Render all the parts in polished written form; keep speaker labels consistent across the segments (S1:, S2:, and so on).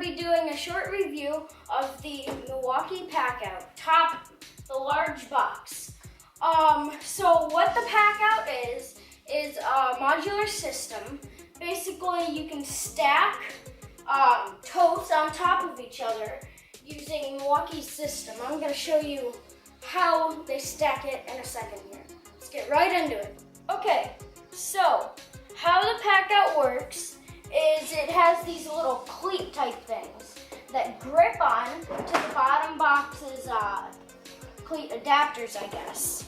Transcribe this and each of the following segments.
S1: to be doing a short review of the Milwaukee Packout, the large box. So what the Packout is a modular system. Basically, you can stack totes on top of each other using Milwaukee's system. I'm going to show you how they stack it in a second here. Let's get right into it. Okay, so how the Packout works is it has these little cleat type things that grip on to the bottom box's cleat adapters, I guess.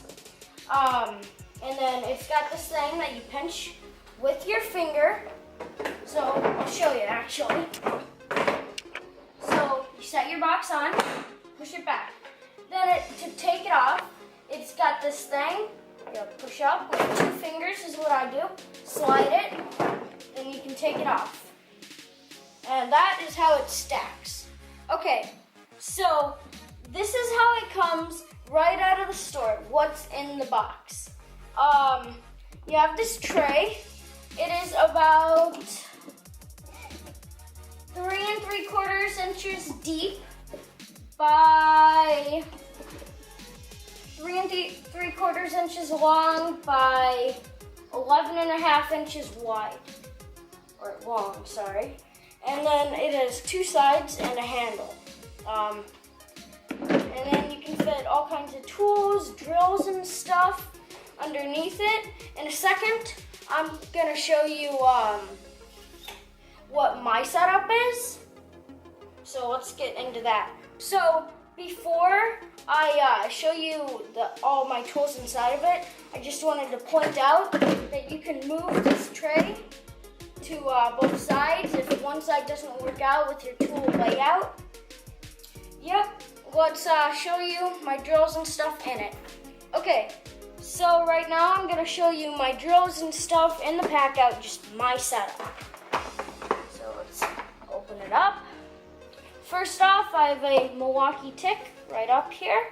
S1: And then it's got this thing that you pinch with your finger. So I'll show you actually. So you set your box on, push it back. Then to take it off, it's got this thing. You push up with 2 fingers is what I do. Slide it, then you can take it off. And that is how it stacks. Okay, so this is how it comes right out of the store. What's in the box? You have this tray. It is about 3 3/4 inches deep by 3 3/4 inches long by 11.5 inches wide, or long, sorry. And then it has 2 sides and a handle. And then you can fit all kinds of tools, drills and stuff underneath it. In a second, I'm gonna show you what my setup is. So let's get into that. So before I show you all my tools inside of it, I just wanted to point out that you can move this tray to both sides if one side doesn't work out with your tool layout. Yep, let's show you my drills and stuff in it. Okay, so right now I'm gonna show you my drills and stuff in the Packout, just my setup. So let's open it up. First off, I have a Milwaukee tick right up here.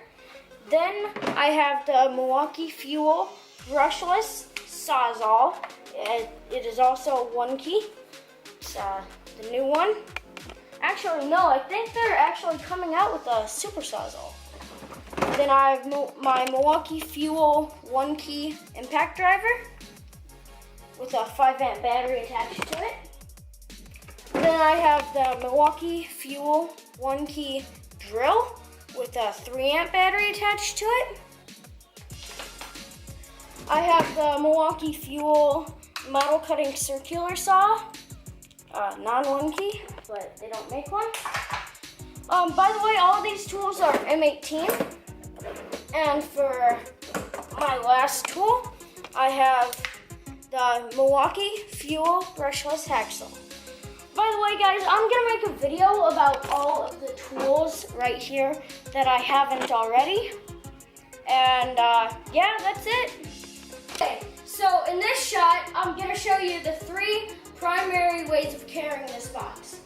S1: Then I have the Milwaukee Fuel brushless Sawzall. It is also 1 key. It's the new one. Actually, no, I think they're actually coming out with a super Sawzall. Then I have my Milwaukee Fuel 1 key impact driver with a 5-amp battery attached to it. Then I have the Milwaukee Fuel 1 key drill with a 3-amp battery attached to it. I have the Milwaukee Fuel metal cutting circular saw, non 1 key, but they don't make one. By the way, all of these tools are M18. And for my last tool, I have the Milwaukee Fuel brushless hacksaw. By the way, guys, I'm gonna make a video about all of the tools right here that I haven't already. And yeah, that's it. Okay, so in this shot, I'm gonna show you the 3 primary ways of carrying this box.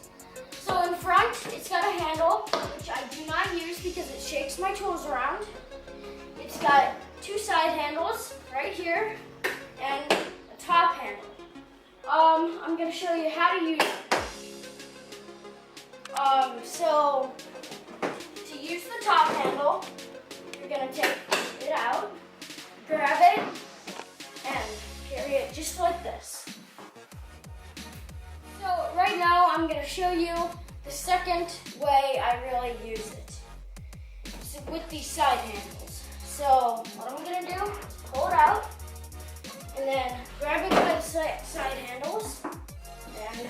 S1: So in front, it's got a handle, which I do not use because it shakes my tools around. It's got 2 side handles right here and a top handle. I'm gonna show you how to use it. So to use the top handle, you're gonna take it out, grab it, and carry it just like this. So right now I'm gonna show you the second way I really use it. So with these side handles. So what I'm gonna do is pull it out and then grab it by the side handles and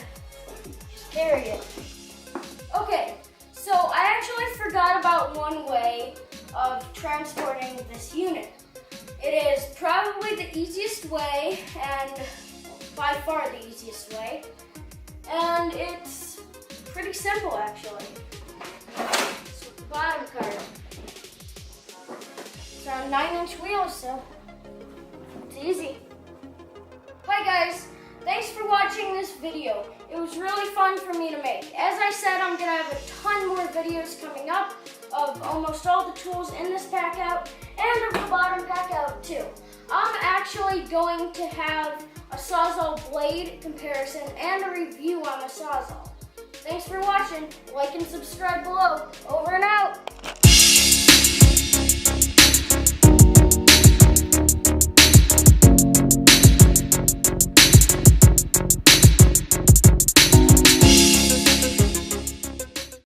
S1: just carry it. Okay, so I actually forgot about one way of transporting this unit. It is probably the easiest way and by far the easiest way. And it's pretty simple actually. It's with the bottom card. It's on 9-inch wheels, so it's easy. Hi guys, thanks for watching this video. It was really fun for me to make. As I said, I'm gonna have a ton more videos coming up of almost all the tools in this Packout and of the bottom Packout too. I'm actually going to have a Sawzall blade comparison and a review on the Sawzall. Thanks for watching. Like and subscribe below. Over and out.